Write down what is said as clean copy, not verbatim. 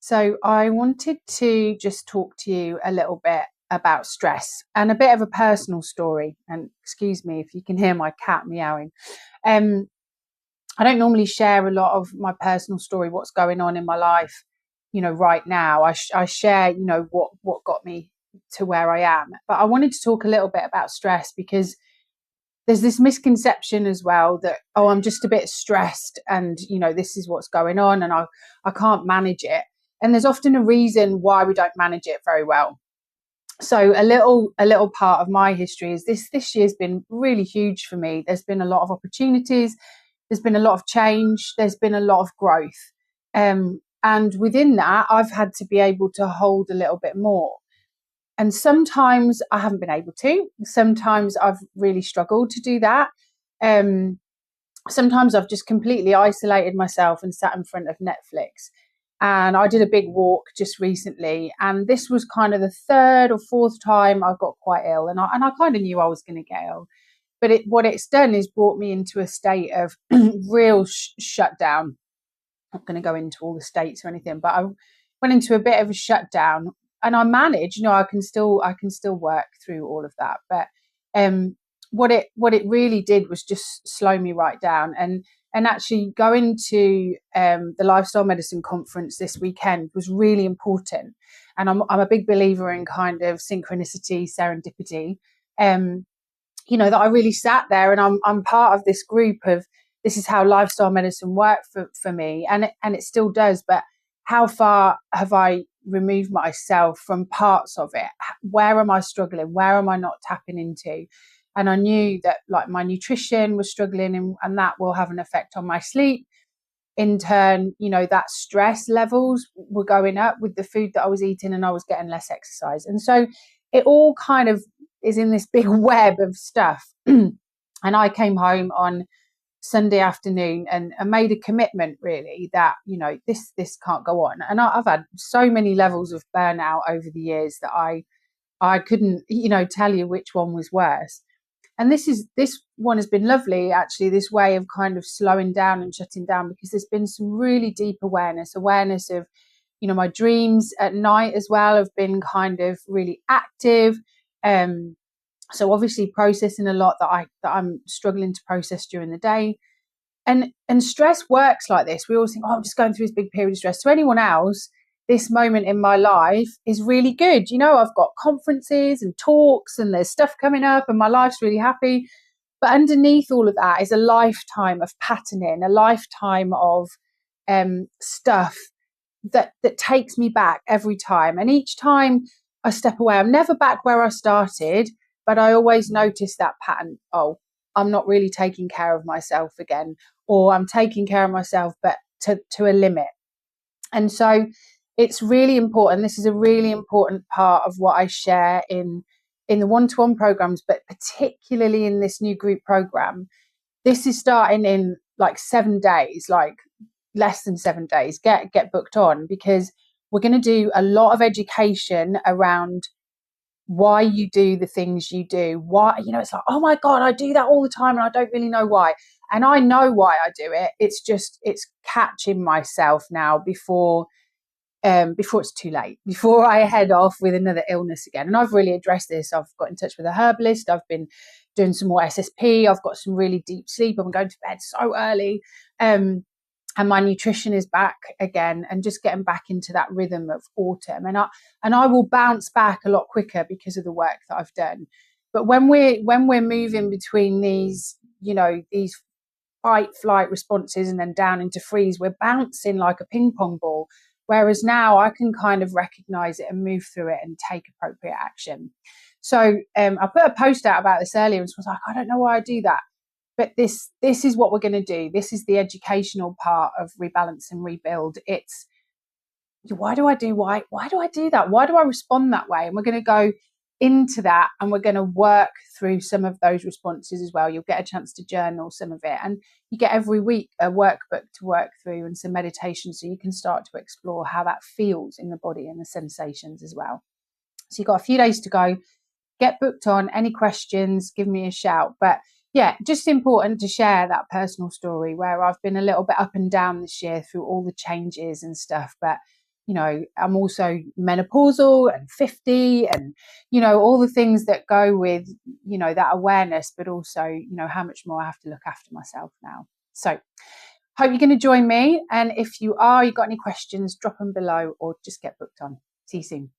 So I wanted to just talk to you a little bit about stress and a bit of a personal story. And excuse me if you can hear my cat meowing. Um, I don't normally share a lot of my personal story, what's going on in my life, right now. I share, what got me to where I am. But I wanted to talk a little bit about stress because there's this misconception as well that, oh, I'm just a bit stressed and, this is what's going on and I can't manage it. And there's often a reason why we don't manage it very well. So a little part of my history is this year's been really huge for me. There's been a lot of opportunities. There's been a lot of change. There's been a lot of growth. And within that, I've had to be able to hold a little bit more. And sometimes I haven't been able to. Sometimes I've really struggled to do that. Sometimes I've just completely isolated myself and sat in front of Netflix. And I did a big walk just recently. And this was kind of the third or fourth time I got quite ill. And I kind of knew I was going to get ill. But what it's done is brought me into a state of real shutdown. I'm not going to go into all the states or anything, but I went into a bit of a shutdown. And I managed, I can still work through all of that. But what it really did was just slow me right down. And actually going to the Lifestyle Medicine Conference this weekend was really important. And I'm a big believer in kind of synchronicity, serendipity. That I really sat there and I'm part of this group of, this is how lifestyle medicine worked for me, and it still does. But how far have I removed myself from parts of it? Where am I struggling? Where am I not tapping into? And I knew that like my nutrition was struggling and that will have an effect on my sleep. In turn, that stress levels were going up with the food that I was eating and I was getting less exercise. And so it all kind of is in this big web of stuff. And I came home on Sunday afternoon and made a commitment really that, this can't go on. And I've had so many levels of burnout over the years that I couldn't, tell you which one was worse. And this one has been lovely, actually, this way of kind of slowing down and shutting down, because there's been some really deep awareness of, my dreams at night as well have been kind of really active. So obviously processing a lot that I'm struggling to process during the day. And stress works like this. We always think, oh, I'm just going through this big period of stress. To anyone else, this moment in my life is really good. I've got conferences and talks and there's stuff coming up and my life's really happy. But underneath all of that is a lifetime of patterning, a lifetime of stuff that takes me back every time. And each time I step away, I'm never back where I started, but I always notice that pattern. Oh, I'm not really taking care of myself again, or I'm taking care of myself, but to a limit. And so it's really important. This is a really important part of what I share in the one-to-one programs, but particularly in this new group program. This is starting in like 7 days, like less than 7 days. Get booked on, because we're going to do a lot of education around why you do the things you do. Why, it's like, oh my God, I do that all the time and I don't really know why. And I know why I do it. It's catching myself now before it's too late, before I head off with another illness again. And I've really addressed this. I've got in touch with a herbalist. I've been doing some more SSP. I've got some really deep sleep. I'm going to bed so early. And my nutrition is back again, and just getting back into that rhythm of autumn. And I will bounce back a lot quicker because of the work that I've done. But when we're moving between these, these fight, flight responses and then down into freeze, we're bouncing like a ping pong ball. Whereas now I can kind of recognize it and move through it and take appropriate action. So I put a post out about this earlier and was like, I don't know why I do that. But this is what we're going to do. This is the educational part of Rebalance and Rebuild. It's why do I do that? Why do I respond that way? And we're going to go into that, and we're going to work through some of those responses as well. You'll get a chance to journal some of it, and you get every week a workbook to work through and some meditation, so you can start to explore how that feels in the body and the sensations as well. So you've got a few days to go. Get booked on. Any questions, give me a shout. But yeah, just important to share that personal story where I've been a little bit up and down this year through all the changes and stuff. But you know, I'm also menopausal and 50 and, you know, all the things that go with, you know, that awareness, but also, you know, how much more I have to look after myself now. So hope you're going to join me. And if you are, you've got any questions, drop them below or just get booked on. See you soon.